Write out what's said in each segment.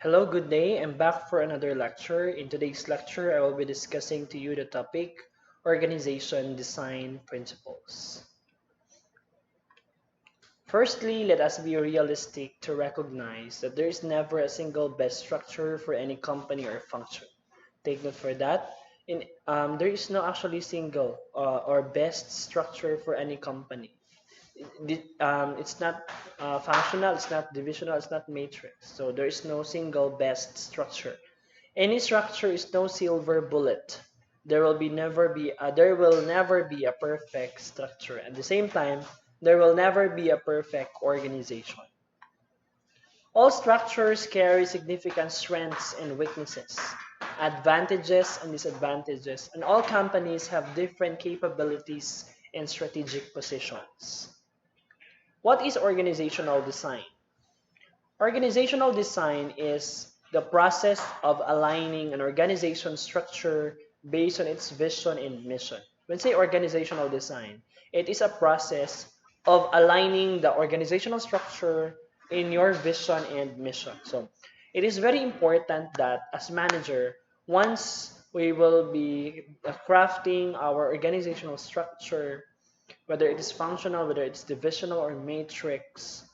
Hello, good day. I'm back for another lecture. In today's lecture, I will be discussing to you the topic Organization Design Principles. Firstly, let us be realistic to recognize that there is never a single best structure for any company or function. Take note for that. There is no actually single or best structure for any company. It's not functional, it's not divisional, it's not matrix. So there is no single best structure. Any structure is no silver bullet. There will never be a perfect structure. At the same time, there will never be a perfect organization. All structures carry significant strengths and weaknesses, advantages and disadvantages, and all companies have different capabilities and strategic positions. What is organizational design? Organizational design is the process of aligning an organization structure based on its vision and mission. When say organizational design, it is a process of aligning the organizational structure in your vision and mission. So it is very important that as manager, once we will be crafting our organizational structure, whether it is functional, whether it's divisional or matrix,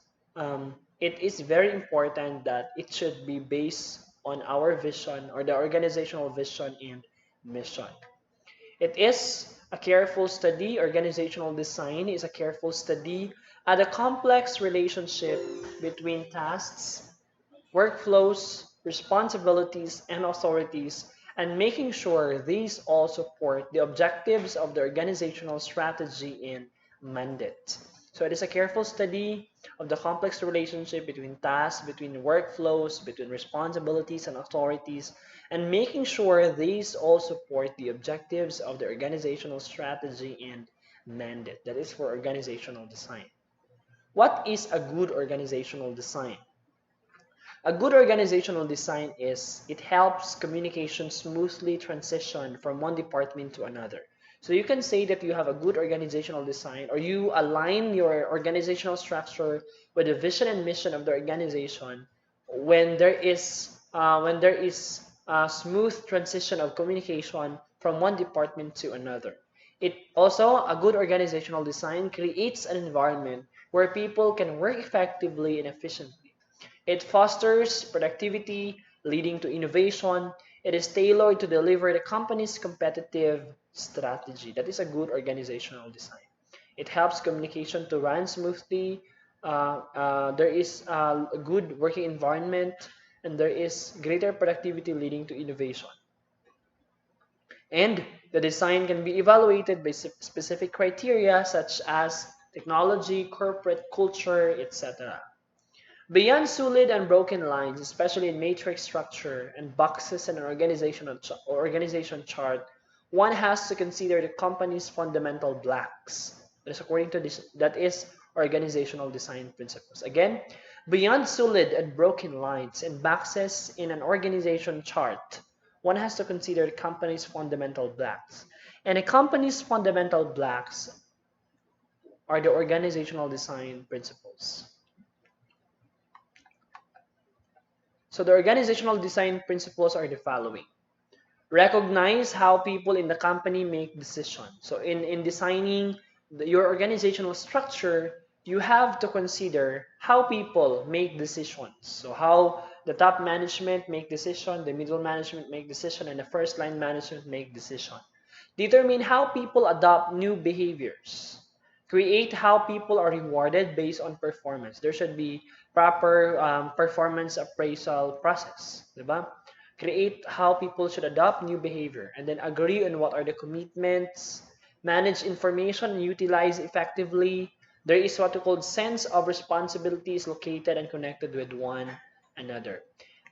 it is very important that it should be based on our vision or the organizational vision and mission. It is a careful study. Organizational design is a careful study at a complex relationship between tasks, workflows, responsibilities, and authorities, and making sure these all support the objectives of the organizational strategy and mandate. So it is a careful study of the complex relationship between tasks, between workflows, between responsibilities and authorities, and making sure these all support the objectives of the organizational strategy and mandate. That is for organizational design. What is a good organizational design? A good organizational design is it helps communication smoothly transition from one department to another. So you can say that you have a good organizational design or you align your organizational structure with the vision and mission of the organization when there is a smooth transition of communication from one department to another. It also a good organizational design creates an environment where people can work effectively and efficiently. It fosters productivity, leading to innovation. It is tailored to deliver the company's competitive strategy. That is a good organizational design. It helps communication to run smoothly. There is a good working environment, and there is greater productivity leading to innovation. And the design can be evaluated by specific criteria such as technology, corporate culture, etc. Beyond solid and broken lines, especially in matrix structure and boxes in an organization chart, one has to consider the company's fundamental blocks. That is according to this, that is organizational design principles. Again, beyond solid and broken lines and boxes in an organization chart, one has to consider the company's fundamental blocks. And a company's fundamental blocks are the organizational design principles. So the organizational design principles are the following. Recognize how people in the company make decisions. So in designing your organizational structure, you have to consider how people make decisions. So how the top management make decision, the middle management make decision, and the first line management make decision. Determine how people adopt new behaviors. Create how people are rewarded based on performance. There should be proper performance appraisal process, diba? Create how people should adopt new behavior, and then agree on what are the commitments, manage information and utilize effectively. There is what we call sense of responsibilities located and connected with one another.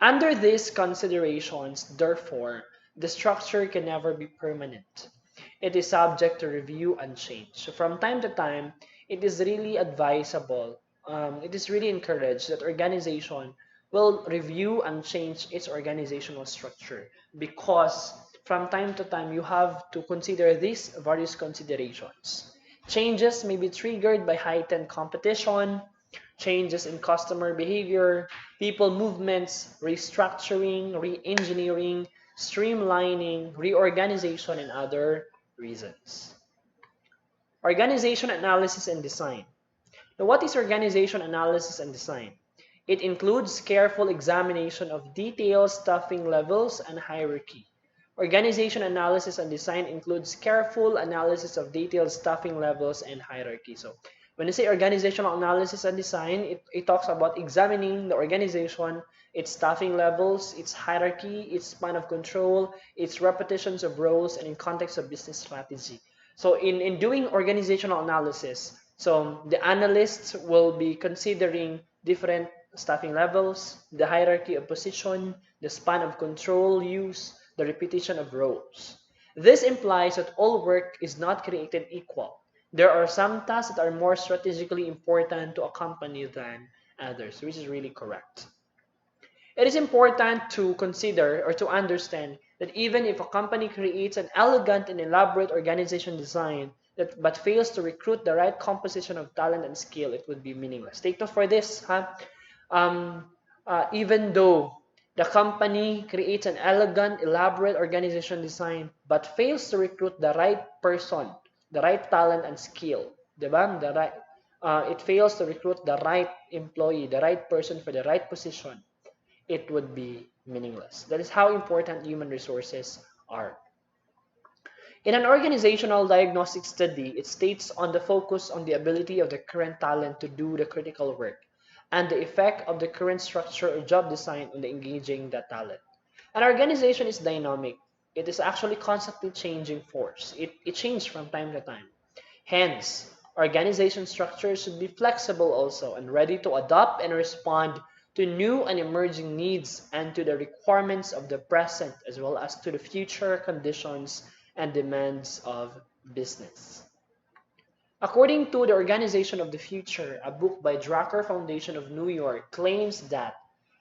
Under these considerations, therefore, the structure can never be permanent. It is subject to review and change. So from time to time, it is really advisable, it is really encouraged that organization will review and change its organizational structure because from time to time you have to consider these various considerations. Changes may be triggered by heightened competition, changes in customer behavior, people movements, restructuring, re-engineering, streamlining, reorganization, and other reasons. Organization analysis and design. Now, what is organization analysis and design? It includes careful examination of details, staffing levels, and hierarchy. Organization analysis and design includes careful analysis of details, staffing levels, and hierarchy. So, when you say organizational analysis and design, it talks about examining the organization, its staffing levels, its hierarchy, its span of control, its repetitions of roles, and in context of business strategy. So, in doing organizational analysis, so the analysts will be considering different staffing levels, the hierarchy of position, the span of control use, the repetition of roles. This implies that all work is not created equal. There are some tasks that are more strategically important to a company than others, which is really correct. It is important to consider or to understand that even if a company creates an elegant and elaborate organization design but fails to recruit the right composition of talent and skill, it would be meaningless. Take note for this, huh? Even though the company creates an elegant, elaborate organization design but fails to recruit the right person, the right talent and skill, diba? It fails to recruit the right employee, the right person for the right position, it would be meaningless. That is how important human resources are. In an organizational diagnostic study, it states on the focus on the ability of the current talent to do the critical work and the effect of the current structure or job design on the engaging that talent. An organization is dynamic. It is actually constantly changing force. It changes from time to time. Hence, organization structures should be flexible also and ready to adapt and respond to new and emerging needs and to the requirements of the present as well as to the future conditions and demands of business. According to the Organization of the Future, a book by Drucker Foundation of New York claims that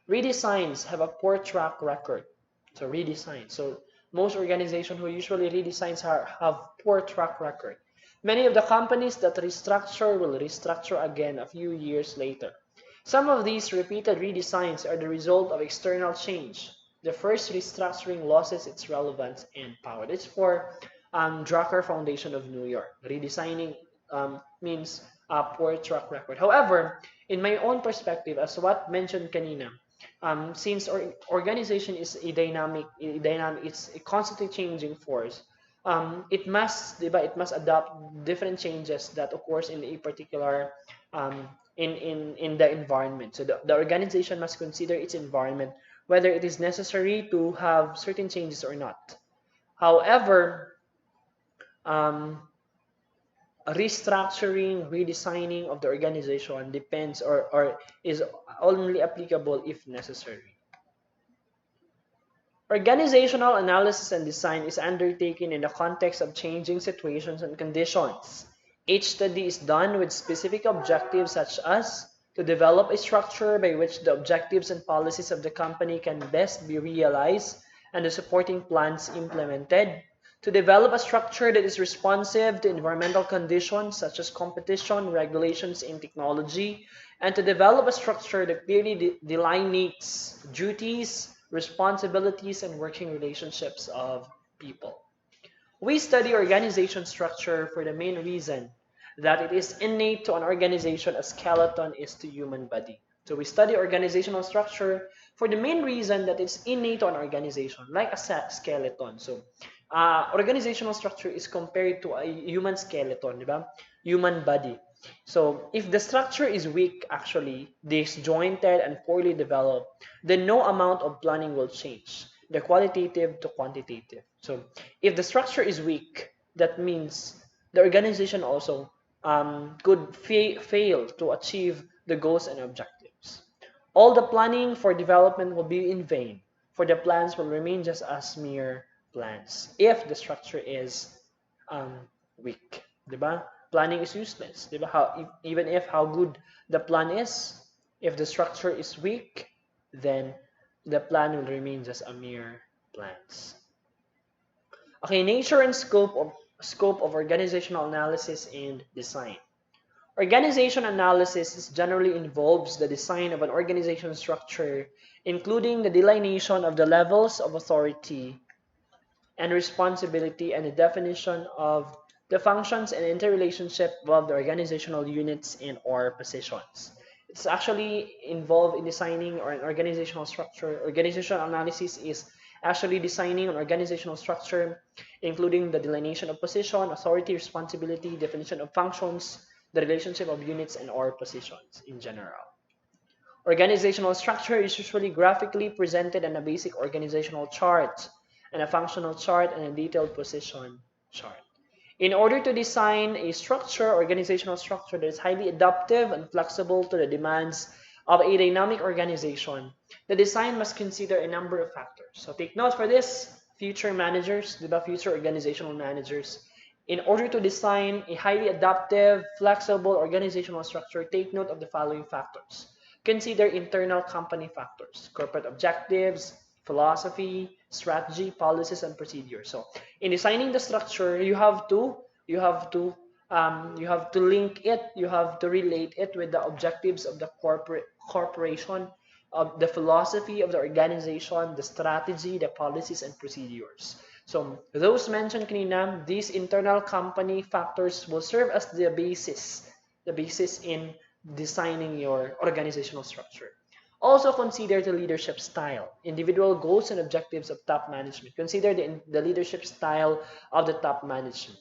redesigns have a poor track record. So redesign. So most organizations who usually redesigns have poor track record. Many of the companies that restructure will restructure again a few years later. Some of these repeated redesigns are the result of external change. The first restructuring loses its relevance and power. It's for Drucker Foundation of New York. Redesigning means a poor track record. However, in my own perspective, as what mentioned kanina, since organization is it's a constantly changing force. It must, diba, it must adopt different changes that occurs in a particular um, in the environment. So the organization must consider its environment whether it is necessary to have certain changes or not. However, um, restructuring, redesigning of the organization depends or is only applicable if necessary. Organizational analysis and design is undertaken in the context of changing situations and conditions. Each study is done with specific objectives such as to develop a structure by which the objectives and policies of the company can best be realized and the supporting plans implemented, to develop a structure that is responsive to environmental conditions such as competition, regulations, and technology, and to develop a structure that clearly delineates duties, responsibilities, and working relationships of people. We study organization structure for the main reason that it is innate to an organization as skeleton is to human body. So we study organizational structure for the main reason that it's innate to an organization, like a skeleton. So organizational structure is compared to a human skeleton, di ba? Human body. So if the structure is weak, actually disjointed and poorly developed, then no amount of planning will change the qualitative to quantitative. So if the structure is weak, that means the organization also could fail to achieve the goals and objectives. All the planning for development will be in vain, for the plans will remain just as mere plans if the structure is weak. Diba? Planning is useless. Diba? Even if how good the plan is, if the structure is weak, then the plan will remain just a mere plans. Okay, nature and scope of organizational analysis and design. Organization analysis generally involves the design of an organization structure, including the delineation of the levels of authority and responsibility and the definition of the functions and interrelationship of the organizational units and or positions. It's actually involved in designing or an organizational structure. Organizational analysis is actually designing an organizational structure, including the delineation of position, authority, responsibility, definition of functions, the relationship of units and or positions in general. Organizational structure is usually graphically presented in a basic organizational chart, and a functional chart, and a detailed position chart. In order to design a structure, organizational structure that is highly adaptive and flexible to the demands of a dynamic organization, the design must consider a number of factors. So take note for this, future managers, the future organizational managers. In order to design a highly adaptive, flexible organizational structure, take note of the following factors. Consider internal company factors, corporate objectives, philosophy, strategy, policies, and procedures. So, in designing the structure, you have to you have to link it, you have to relate it with the objectives of the corporation, of the philosophy of the organization, the strategy, the policies, and procedures. So, those mentioned kanina, these internal company factors will serve as the basis in designing your organizational structure. Also consider the leadership style, individual goals and objectives of top management. Consider the leadership style of the top management.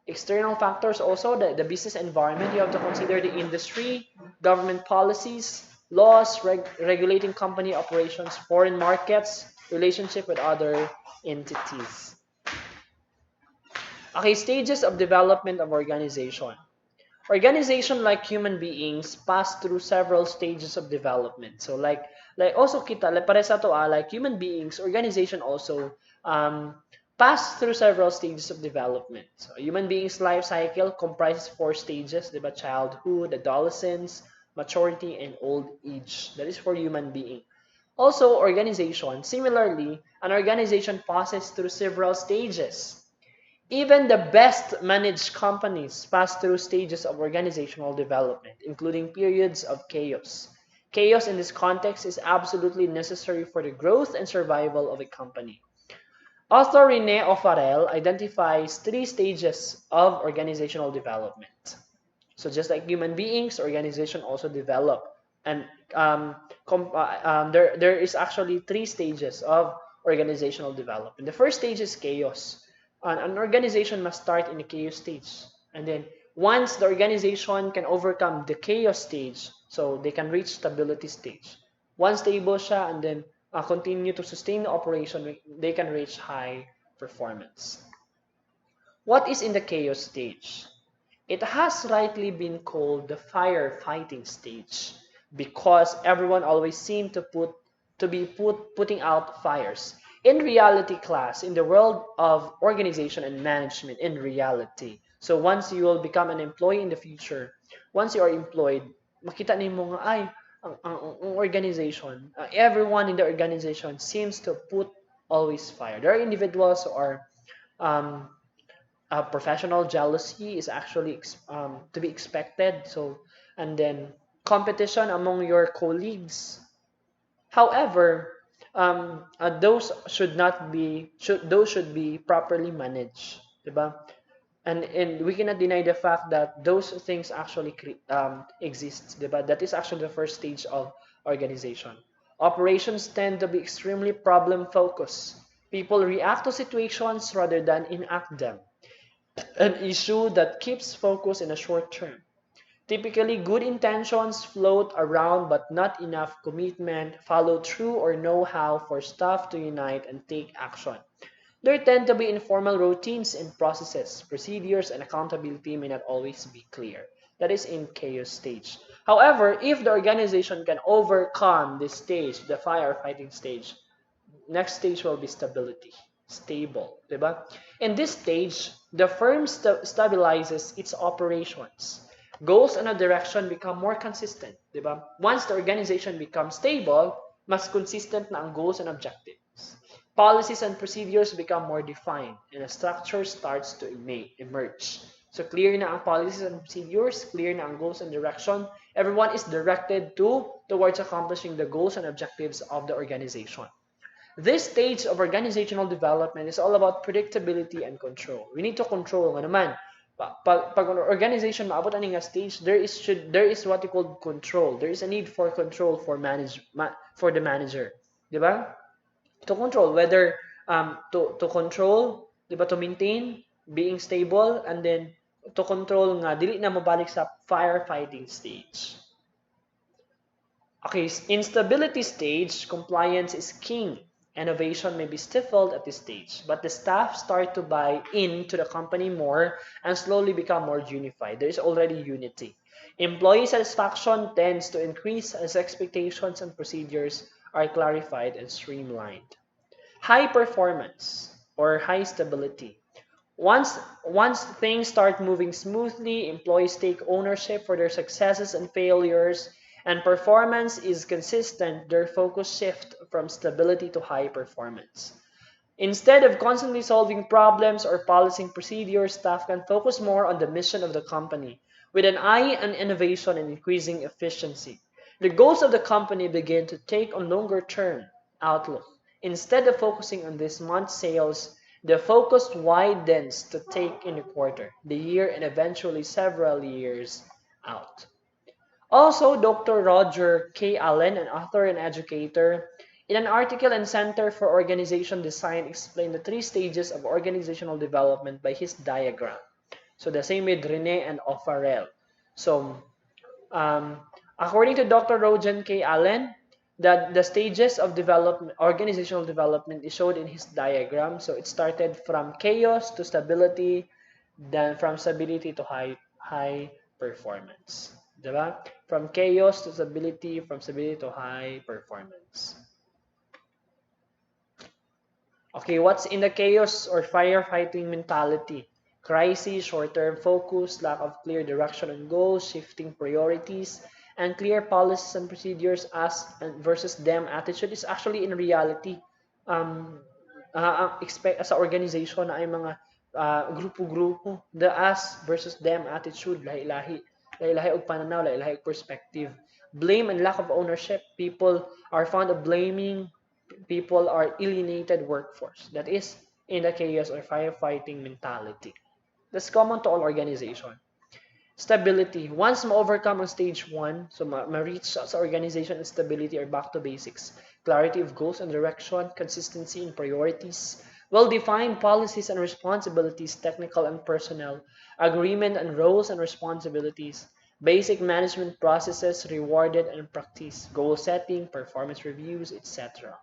External factors also, the business environment, you have to consider the industry, government policies, laws regulating company operations, foreign markets, relationship with other entities. Okay, stages of development of organization. Organization like human beings pass through several stages of development. So like also kita like pare sa to like human beings, organization also pass through several stages of development. So human beings life cycle comprises four stages, diba? Childhood, adolescence, maturity, and old age. That is for human being. Also, organization. Similarly, an organization passes through several stages. Even the best managed companies pass through stages of organizational development, including periods of chaos. Chaos in this context is absolutely necessary for the growth and survival of a company. Author Rene O'Farrell identifies three stages of organizational development. So just like human beings, organization also develop. And there is actually three stages of organizational development. The first stage is chaos. An organization must start in the chaos stage. And then once the organization can overcome the chaos stage, so they can reach stability stage. Once stable siya and then continue to sustain the operation, they can reach high performance. What is in the chaos stage? It has rightly been called the firefighting stage because everyone always seemed to be putting out fires. In reality, class, in the world of organization and management, in reality, so once you will become an employee in the future, once you are employed, makita nimo nga ay ang organization, everyone in the organization seems to put always fire. There are individuals who are um, professional jealousy is actually to be expected. So, and then competition among your colleagues. However, those should not be those should be properly managed, diba? And we cannot deny the fact that those things actually exist, diba? That is actually the first stage of organization. Operations tend to be extremely problem focused. People react to situations rather than enact them, an issue that keeps focus in the short term. Typically, good intentions float around but not enough commitment, follow through, or know how for staff to unite and take action. There tend to be informal routines and processes, procedures, and accountability may not always be clear. That is in chaos stage. However, if the organization can overcome this stage, the firefighting stage, next stage will be stability. Stable, diba? In this stage, the firm stabilizes its operations. Goals and a direction become more consistent, diba? Once the organization becomes stable, mas consistent na ang goals and objectives. Policies and procedures become more defined, and a structure starts to emerge. So clear na ang policies and procedures, clear na ang goals and direction. Everyone is directed towards accomplishing the goals and objectives of the organization. This stage of organizational development is all about predictability and control. We need to control nga naman. Pag organization maabot ani nga stage, there is what we call control. There is a need for control for the manager, di ba? To control whether to control, di ba, to maintain being stable, and then to control nga dili na mabalik sa firefighting stage. Okay, instability stage, compliance is king. Innovation may be stifled at this stage, but the staff start to buy into the company more and slowly become more unified. There is already unity. Employee satisfaction tends to increase as expectations and procedures are clarified and streamlined. High performance or high stability. Once things start moving smoothly, employees take ownership for their successes and failures, and performance is consistent, their focus shifts from stability to high performance. Instead of constantly solving problems or policing procedures, staff can focus more on the mission of the company, with an eye on innovation and increasing efficiency. The goals of the company begin to take on longer-term outlook. Instead of focusing on this month's sales, the focus widens to take in the quarter, the year, and eventually several years out. Also, Dr. Roger K. Allen, an author and educator, in an article in Center for Organization Design, explained the three stages of organizational development by his diagram. So the same with Rene and O'Farrell. So um, according to Dr. Roger K. Allen, that the stages of development, organizational development, is showed in his diagram. So it started from chaos to stability, then from stability to high performance. Diba? From chaos to stability, from stability to high performance. Okay, what's in the chaos or firefighting mentality? Crisis, short-term focus, lack of clear direction and goals, shifting priorities, and clear policies and procedures us versus them attitude is actually in reality expect sa organization na ay mga grupo-grupo. The us versus them attitude, lahi-lahi. Lahi-lahi og pananaw, lahi-lahi og perspective. Blame and lack of ownership. People are fond of blaming. People are alienated workforce. That is in the chaos or firefighting mentality. That's common to all organization. Stability. Once ma-overcome ang stage 1, so ma-reach sa organization and stability or back to basics. Clarity of goals and direction, consistency in priorities, well-defined policies and responsibilities, technical and personnel, agreement and roles and responsibilities, basic management processes rewarded and practiced, goal setting, performance reviews, etc.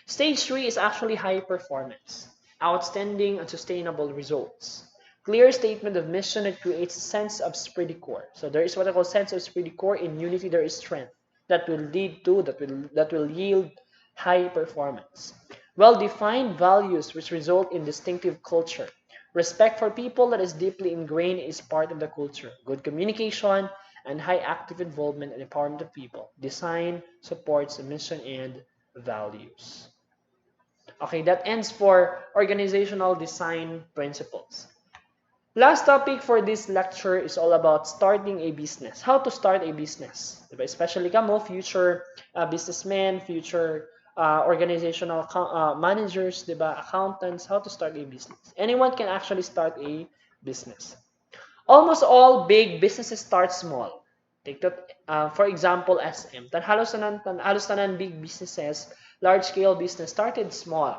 Stage 3 is actually high performance, outstanding and sustainable results. Clear statement of mission that creates a sense of esprit de corps. So there is what I call sense of esprit de corps. In unity, there is strength that will yield high performance. Well-defined values which result in distinctive culture. Respect for people that is deeply ingrained is part of the culture. Good communication and high active involvement and empowerment of people. Design supports the mission and values. Okay, that ends for organizational design principles. Last topic for this lecture is all about starting a business. How to start a business. Diba? Especially kamo, future businessmen, future organizational managers, diba? Accountants, how to start a business. Anyone can actually start a business. Almost all big businesses start small. Take that, for example, SM. Halos tanan big businesses, large-scale business started small.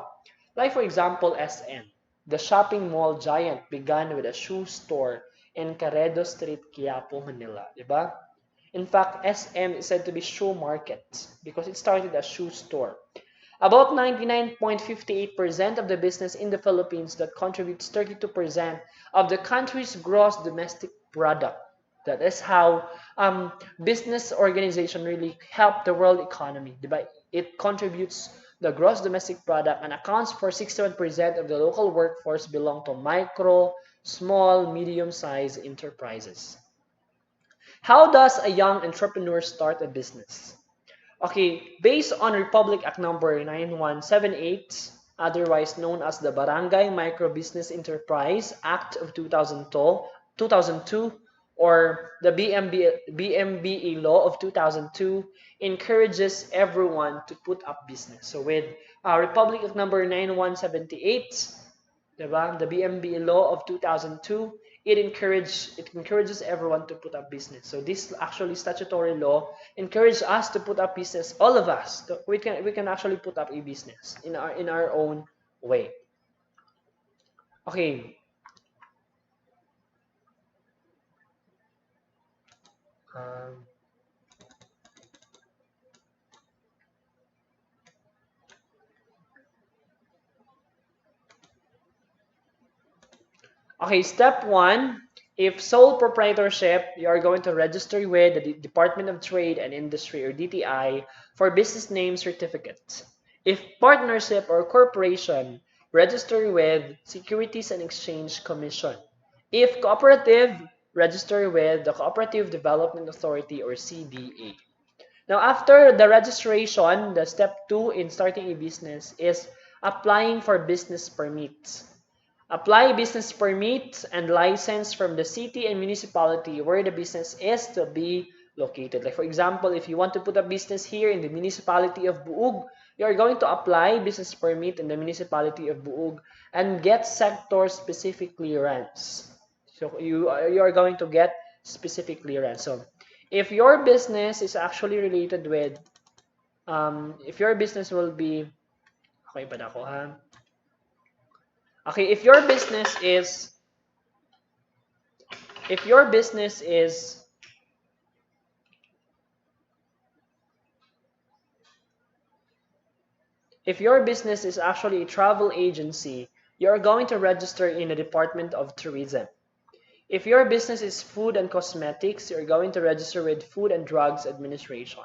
Like for example, SM. The shopping mall giant began with a shoe store in Caredo Street, Quiapo, Manila. Diba? In fact, SM is said to be shoe market because it started as shoe store. About 99.58% of the business in the Philippines that contributes 32% of the country's gross domestic product. That is how business organization really help the world economy. Diba? It contributes the gross domestic product and accounts for 61% of the local workforce belong to micro, small, medium-sized enterprises. How does a young entrepreneur start a business? Okay, based on Republic Act number 9178, otherwise known as the Barangay Micro Business Enterprise Act of 2002, 2002, or the BMBE law of 2002 encourages everyone to put up business. So with Republic Act number 9178, diba? The BMBE law of 2002, it encourages everyone to put up business. So this actually statutory law encourages us to put up business, all of us. We can actually put up a business in our own way. Okay. Um, Okay, step one, if sole proprietorship, you are going to register with the Department of Trade and Industry, or DTI, for business name certificates. If partnership or corporation, register with Securities and Exchange Commission. If cooperative, register with the Cooperative Development Authority, or CDA. Now, after the registration, the step two in starting a business is applying for business permits. Apply business permit and license from the city and municipality where the business is to be located. Like for example, if you want to put a business here in the municipality of Buug, you are going to apply business permit in the municipality of Buug and get sector specific clearance. So you are going to get specific clearance. So if your business is actually related with if your business will be okay ba na ako ha? Okay, if your business is if your business is actually a travel agency, you're going to register in the Department of Tourism. If your business is food and cosmetics, you're going to register with Food and Drugs Administration.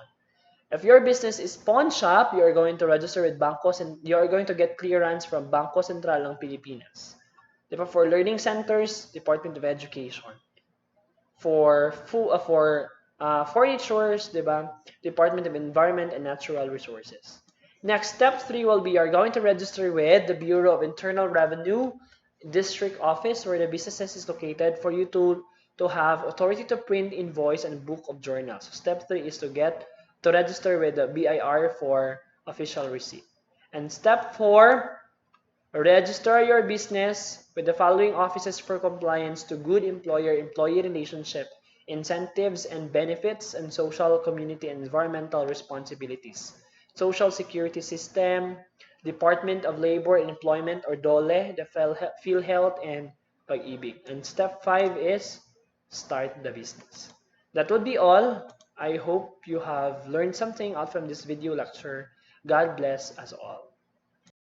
If your business is pawn shop, you're going to register with Bangko and you're going to get clearance from Bangko Sentral ng Pilipinas. Diba? For learning centers, Department of Education. For furnitures, diba? Department of Environment and Natural Resources. Next, step 3 will be you're going to register with the Bureau of Internal Revenue district office where the businesses is located for you to have authority to print invoice and book of journals. So step 3 is to register with the BIR for official receipt. And step 4, register your business with the following offices for compliance to good employer-employee relationship, incentives and benefits, and social, community, and environmental responsibilities. Social Security System, Department of Labor and Employment, or DOLE, the PhilHealth, and Pag-ibig. And step 5 is start the business. That would be all. I hope you have learned something out from this video lecture. God bless us all.